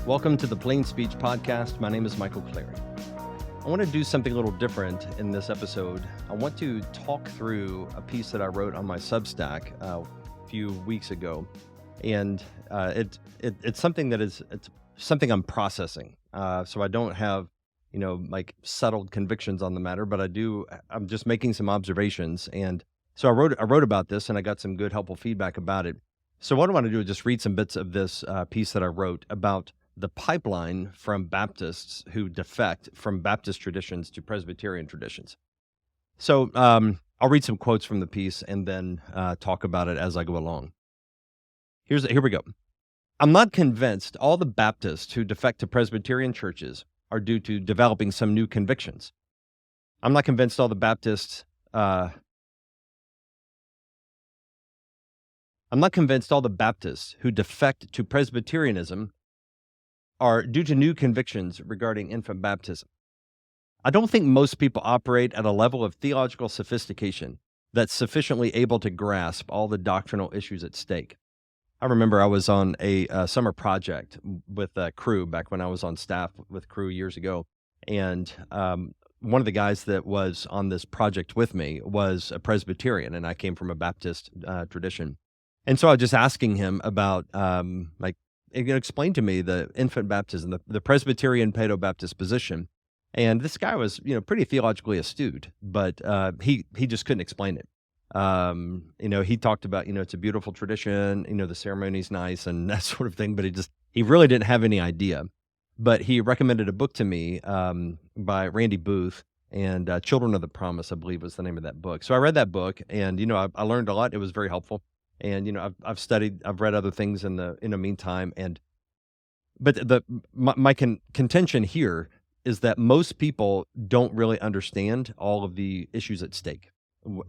Welcome to the Plain Speech Podcast. My name is Michael Clary. I want to do something a little different in this episode. I want to talk through a piece that I wrote on my Substack a few weeks ago, and it's something that it's something I'm processing. So I don't have like settled convictions on the matter, but I'm just making some observations, and so I wrote about this, and I got some good, helpful feedback about it. So what I want to do is just read some bits of this piece that I wrote about the pipeline from Baptists who defect from Baptist traditions to Presbyterian traditions. So I'll read some quotes from the piece and then talk about it as I go along. Here we go. I'm not convinced all the Baptists who defect to Presbyterian churches are due to developing some new convictions. I'm not convinced all the Baptists who defect to Presbyterianism are due to new convictions regarding infant baptism. I don't think most people operate at a level of theological sophistication that's sufficiently able to grasp all the doctrinal issues at stake. I remember I was on a summer project with Crew back when I was on staff with Crew years ago, and one of the guys that was on this project with me was a Presbyterian, and I came from a Baptist tradition. And so I was just asking him about, explain to me the infant baptism, the Presbyterian Peadobaptist position. And this guy was, pretty theologically astute, but he just couldn't explain it. He talked about, it's a beautiful tradition, the ceremony's nice and that sort of thing, but he really didn't have any idea. But he recommended a book to me by Randy Booth, and Children of the Promise, I believe was the name of that book. So I read that book, and, I learned a lot. It was very helpful. And, I've read other things in the meantime. But my contention here is that most people don't really understand all of the issues at stake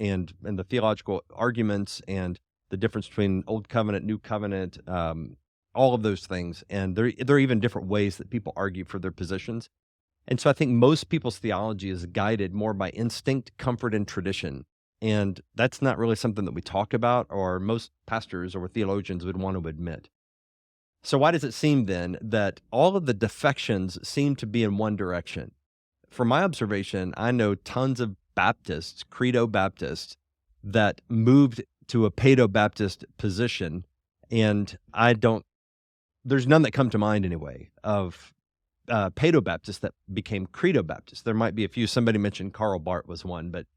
and the theological arguments and the difference between Old Covenant, New Covenant, all of those things. And there are even different ways that people argue for their positions. And so I think most people's theology is guided more by instinct, comfort, and tradition. And that's not really something that we talk about, or most pastors or theologians would want to admit. So why does it seem then that all of the defections seem to be in one direction? From my observation, I know tons of Baptists, Credo Baptists, that moved to a Paedo-baptist position, and there's none that come to mind anyway of Peadobaptists that became Credo Baptist. There might be a few. Somebody mentioned Karl Barth was one, but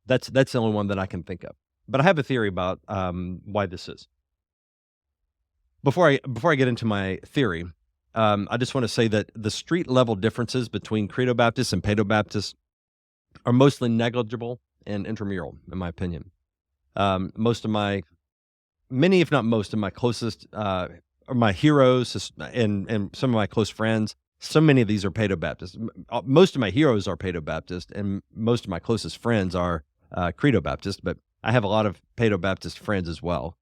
that's the only one that I can think of. But I have a theory about why this is. Before I get into my theory, I just want to say that the street level differences between Credo Baptists and Peadobaptists are mostly negligible and intramural, in my opinion. Many, if not most, of my closest, or my heroes and some of my close friends, so many of these are Peadobaptists. Most of my heroes are Peadobaptist, and most of my closest friends are Credo Baptist, but I have a lot of Peadobaptist friends as well.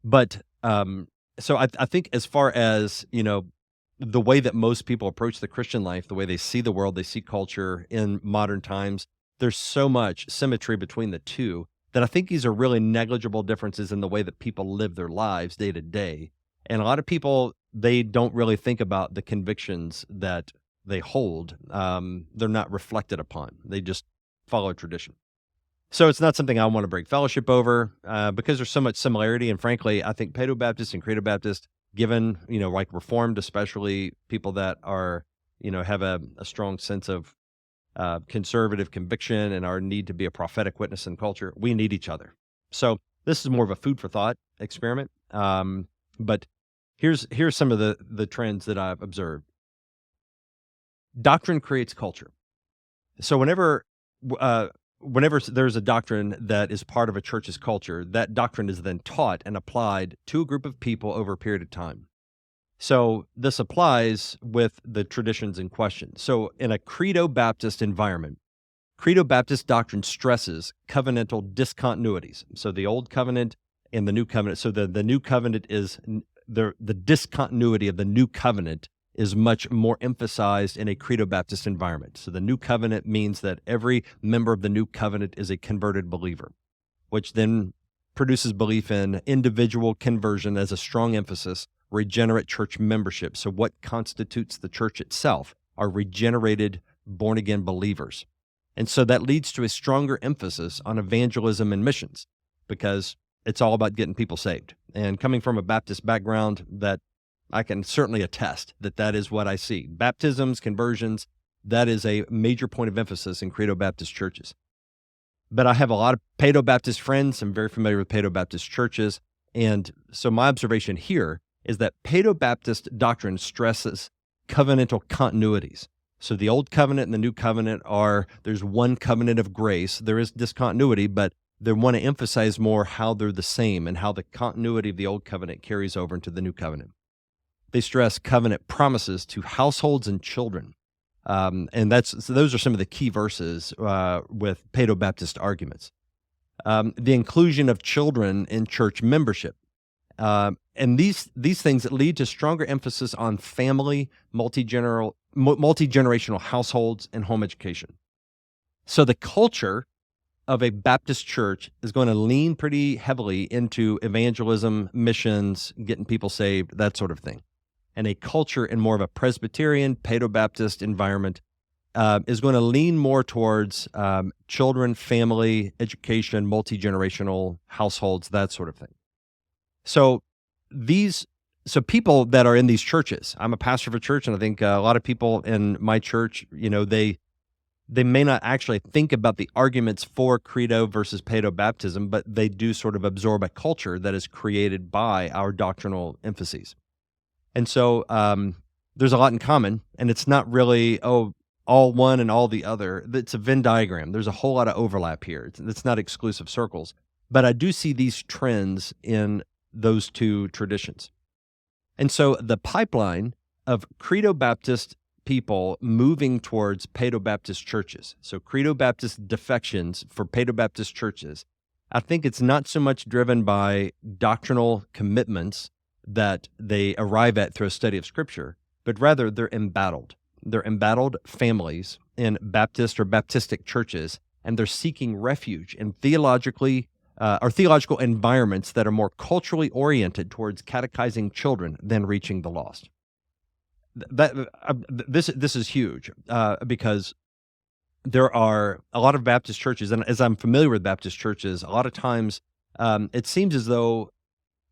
But so I think as far as, the way that most people approach the Christian life, the way they see the world, they see culture in modern times, there's so much symmetry between the two that I think these are really negligible differences in the way that people live their lives day to day. And a lot of people, they don't really think about the convictions that they hold. They're not reflected upon. They just follow tradition. So it's not something I want to break fellowship over because there's so much similarity. And frankly, I think Paedo-baptist and Credo Baptist, given, like Reformed, especially people that are, have a strong sense of conservative conviction and our need to be a prophetic witness in culture, we need each other. So this is more of a food for thought experiment. But here's some of the trends that I've observed. Doctrine creates culture. So whenever there's a doctrine that is part of a church's culture, that doctrine is then taught and applied to a group of people over a period of time. So this applies with the traditions in question. So in a Credo Baptist environment, Credo Baptist doctrine stresses covenantal discontinuities. So the Old Covenant and the New Covenant. So the New Covenant is the discontinuity of the New Covenant is much more emphasized in a Credo Baptist environment. So the New Covenant means that every member of the New Covenant is a converted believer, which then produces belief in individual conversion as a strong emphasis regenerate church membership. So what constitutes the church itself are regenerated, born-again believers. And so that leads to a stronger emphasis on evangelism and missions because it's all about getting people saved. And coming from a Baptist background, that I can certainly attest that that is what I see. Baptisms, conversions, that is a major point of emphasis in Credo Baptist churches. But I have a lot of Paedo-baptist friends. I'm very familiar with Paedo-baptist churches. And so my observation here is that Paedo-baptist doctrine stresses covenantal continuities. So the old covenant and the new covenant there's one covenant of grace. There is discontinuity, but they want to emphasize more how they're the same and how the continuity of the old covenant carries over into the new covenant. They stress covenant promises to households and children. And those are some of the key verses with Peadobaptist arguments. The inclusion of children in church membership. And these things that lead to stronger emphasis on family, multi-generational households, and home education. So the culture of a Baptist church is going to lean pretty heavily into evangelism, missions, getting people saved, that sort of thing. And a culture in more of a Presbyterian, Paedo-baptist environment is going to lean more towards children, family, education, multi-generational households, that sort of thing. So people that are in these churches, I'm a pastor of a church, and I think a lot of people in my church, they may not actually think about the arguments for credo versus Paedo-baptism, but they do sort of absorb a culture that is created by our doctrinal emphases. And so there's a lot in common, and it's not really, all one and all the other. It's a Venn diagram. There's a whole lot of overlap here. It's not exclusive circles. But I do see these trends in those two traditions. And so the pipeline of Credo Baptist people moving towards Paedo-baptist churches, so Credo Baptist defections for Paedo-baptist churches, I think it's not so much driven by doctrinal commitments that they arrive at through a study of Scripture, but rather they're embattled. They're embattled families in Baptist or Baptistic churches, and they're seeking refuge in theological environments that are more culturally oriented towards catechizing children than reaching the lost. This is huge because there are a lot of Baptist churches, and as I'm familiar with Baptist churches, a lot of times it seems as though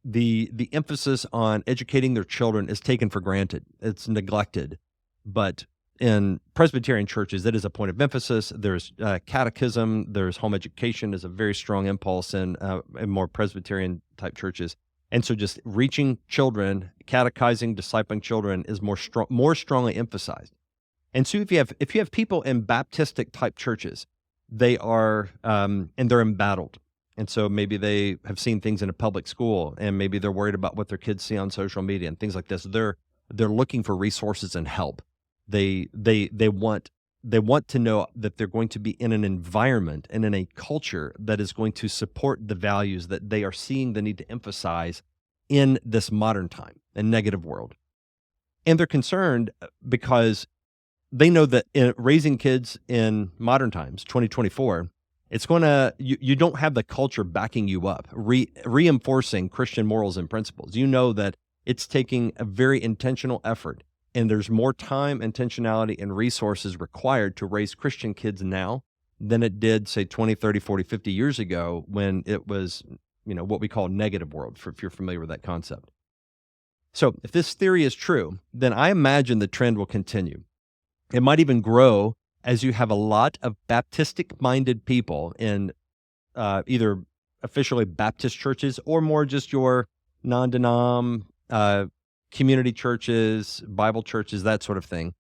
the emphasis on educating their children is taken for granted. It's neglected. But in Presbyterian churches, that is a point of emphasis. There's catechism. There's home education is a very strong impulse in more Presbyterian type churches. And so just reaching children, catechizing, discipling children is more strongly emphasized. And so if you have people in Baptistic type churches, they are and they're embattled. And so maybe they have seen things in a public school, and maybe they're worried about what their kids see on social media and things like this. They're looking for resources and help. They want to know that they're going to be in an environment and in a culture that is going to support the values that they are seeing the need to emphasize in this modern time and negative world. And they're concerned because they know that in raising kids in modern times, 2024, it's going to, you don't have the culture backing you up, reinforcing Christian morals and principles. You know that it's taking a very intentional effort, and there's more time, intentionality, and resources required to raise Christian kids now than it did, say, 20, 30, 40, 50 years ago when it was, what we call negative world, if you're familiar with that concept. So if this theory is true, then I imagine the trend will continue. It might even grow as you have a lot of Baptistic-minded people in either officially Baptist churches or more just your non-denom community churches, Bible churches, that sort of thing,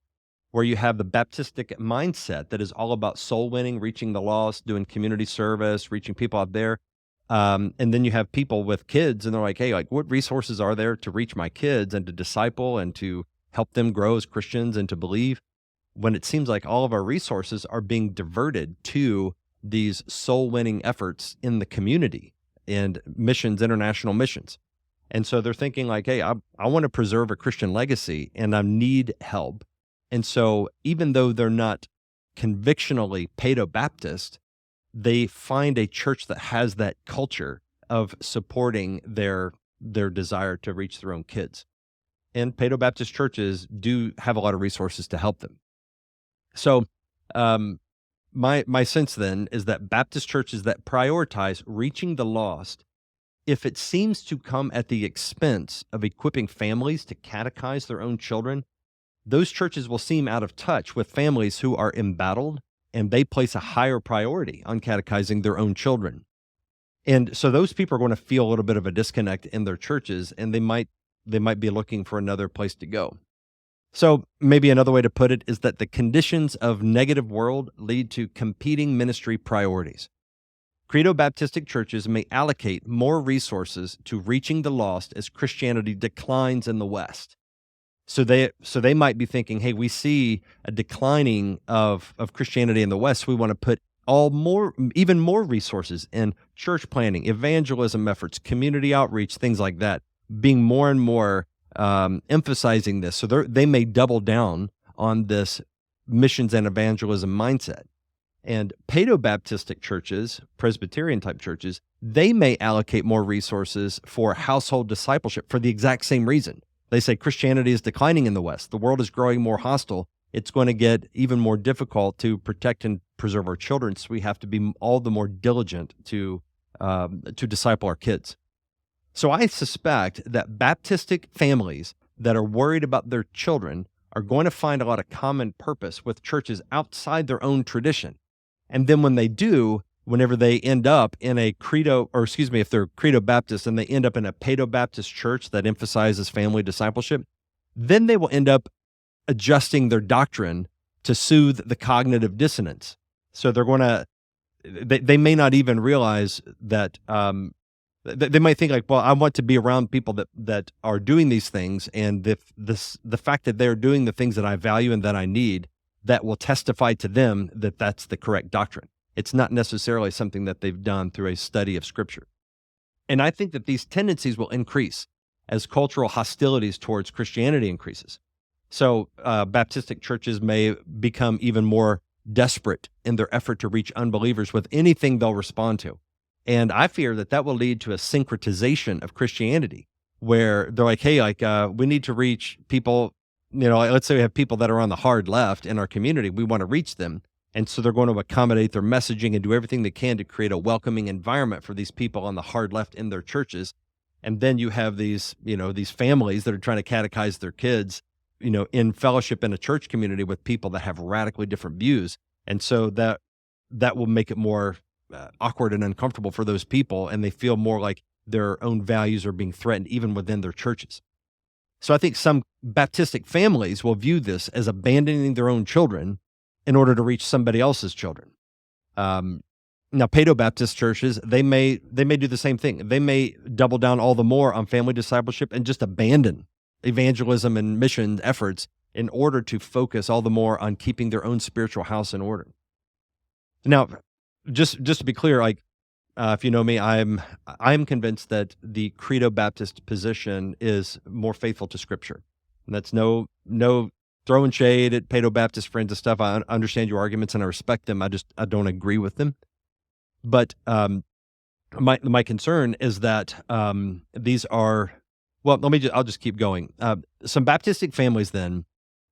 where you have the Baptistic mindset that is all about soul winning, reaching the lost, doing community service, reaching people out there. And then you have people with kids, and they're like, hey, what resources are there to reach my kids and to disciple and to help them grow as Christians and to believe? When it seems like all of our resources are being diverted to these soul-winning efforts in the community and missions, international missions. And so they're thinking like, hey, I want to preserve a Christian legacy and I need help. And so even though they're not convictionally Paedo-baptist, they find a church that has that culture of supporting their desire to reach their own kids. and Paedo-baptist churches do have a lot of resources to help them. So, um, my sense then is that Baptist churches that prioritize reaching the lost, if it seems to come at the expense of equipping families to catechize their own children, those churches will seem out of touch with families who are embattled, and they place a higher priority on catechizing their own children. And so those people are going to feel a little bit of a disconnect in their churches, and they might be looking for another place to go. So maybe another way to put it is that the conditions of negative world lead to competing ministry priorities. Credo Baptistic churches may allocate more resources to reaching the lost as Christianity declines in the West. So they might be thinking, hey, we see a declining of Christianity in the West. We want to put even more resources in church planning, evangelism efforts, community outreach, things like that, being more and more emphasizing this. So they may double down on this missions and evangelism mindset. And Paedo-baptistic churches, Presbyterian type churches, they may allocate more resources for household discipleship for the exact same reason. They say Christianity is declining in the West. The world is growing more hostile. It's going to get even more difficult to protect and preserve our children, so we have to be all the more diligent to disciple our kids. So I suspect that Baptistic families that are worried about their children are going to find a lot of common purpose with churches outside their own tradition. And then when they do, whenever they end up in a if they're Credo Baptist and they end up in a Peadobaptist church that emphasizes family discipleship, then they will end up adjusting their doctrine to soothe the cognitive dissonance. So they may not even realize that, they might think like, well, I want to be around people that are doing these things, and the fact that they're doing the things that I value and that I need, that will testify to them that that's the correct doctrine. It's not necessarily something that they've done through a study of Scripture. And I think that these tendencies will increase as cultural hostilities towards Christianity increases. So Baptistic churches may become even more desperate in their effort to reach unbelievers with anything they'll respond to. And I fear that will lead to a syncretization of Christianity, where they're like, hey, we need to reach people, let's say we have people that are on the hard left in our community. We want to reach them. And so they're going to accommodate their messaging and do everything they can to create a welcoming environment for these people on the hard left in their churches. And then you have these families that are trying to catechize their kids, in fellowship in a church community with people that have radically different views. And so that will make it more awkward and uncomfortable for those people, and they feel more like their own values are being threatened even within their churches. So I think some Baptistic families will view this as abandoning their own children in order to reach somebody else's children. Now, Paedo-baptist churches, they may do the same thing. They may double down all the more on family discipleship and just abandon evangelism and mission efforts in order to focus all the more on keeping their own spiritual house in order. Now, just to be clear, if you know me, I'm convinced that the Credo Baptist position is more faithful to Scripture. And that's no throwing shade at Peadobaptist friends and stuff. I understand your arguments and I respect them. I don't agree with them. But my concern is that these are, well, I'll just keep going. Some Baptistic families then,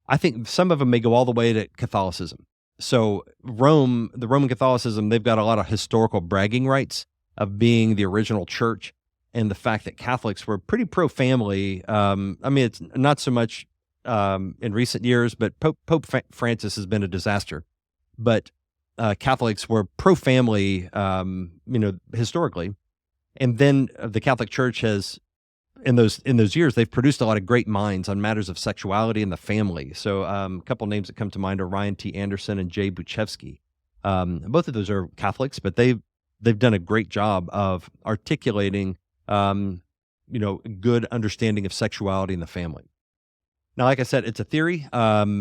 I think some of them may go all the way to Catholicism. So the Roman Catholicism, they've got a lot of historical bragging rights of being the original church, and the fact that Catholics were pretty pro-family. It's not so much in recent years, but Pope Francis has been a disaster. But Catholics were pro-family, historically, and then the Catholic Church has, in those years, they've produced a lot of great minds on matters of sexuality and the family. So a couple names that come to mind are Ryan T. Anderson and Jay Buchevsky. Both of those are Catholics, but they've done a great job of articulating, good understanding of sexuality and the family. Now, like I said, it's a theory. I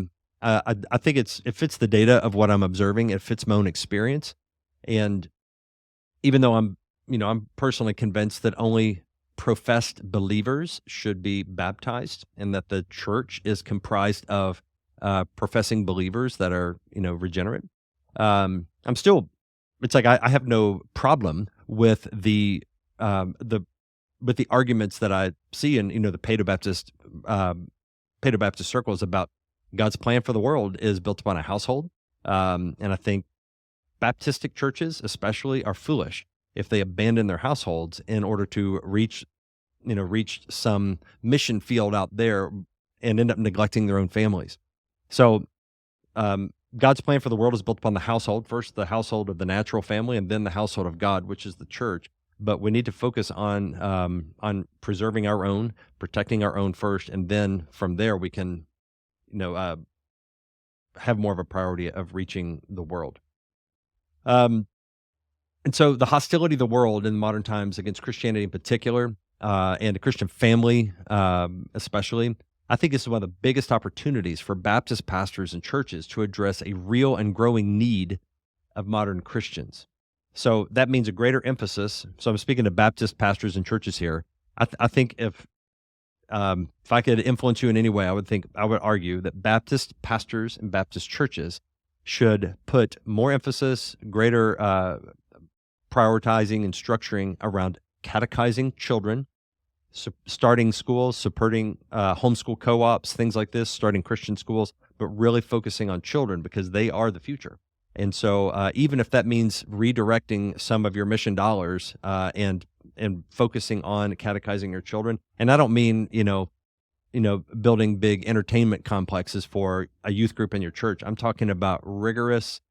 think it fits the data of what I'm observing. It fits my own experience, and even though I'm personally convinced that only professed believers should be baptized, and that the church is comprised of professing believers that are regenerate. It's like I have no problem with the with the arguments that I see in the Paedo-baptist circles about God's plan for the world is built upon a household, and I think Baptistic churches, especially, are foolish if they abandon their households in order to reach some mission field out there and end up neglecting their own families. So, God's plan for the world is built upon the household. First, the household of the natural family, and then the household of God, which is the church. But we need to focus on preserving our own, protecting our own first, and then from there we can, have more of a priority of reaching the world. And so the hostility of the world in modern times against Christianity in particular, and the Christian family especially, I think this is one of the biggest opportunities for Baptist pastors and churches to address a real and growing need of modern Christians. So that means a greater emphasis. So I'm speaking to Baptist pastors and churches here. I think if I could influence you in any way, I would argue that Baptist pastors and Baptist churches should put more emphasis, greater prioritizing and structuring around catechizing children, starting schools, supporting homeschool co-ops, things like this, starting Christian schools, but really focusing on children because they are the future. And so even if that means redirecting some of your mission dollars and focusing on catechizing your children, and I don't mean, building big entertainment complexes for a youth group in your church. I'm talking about rigorous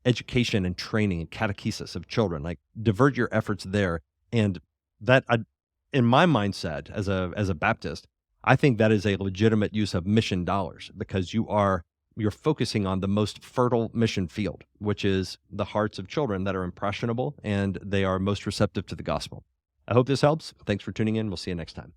education and training and catechesis of children. Like, divert your efforts there. And that, in my mindset as a Baptist, I think that is a legitimate use of mission dollars because you're focusing on the most fertile mission field, which is the hearts of children that are impressionable and they are most receptive to the gospel. I hope this helps. Thanks for tuning in. We'll see you next time.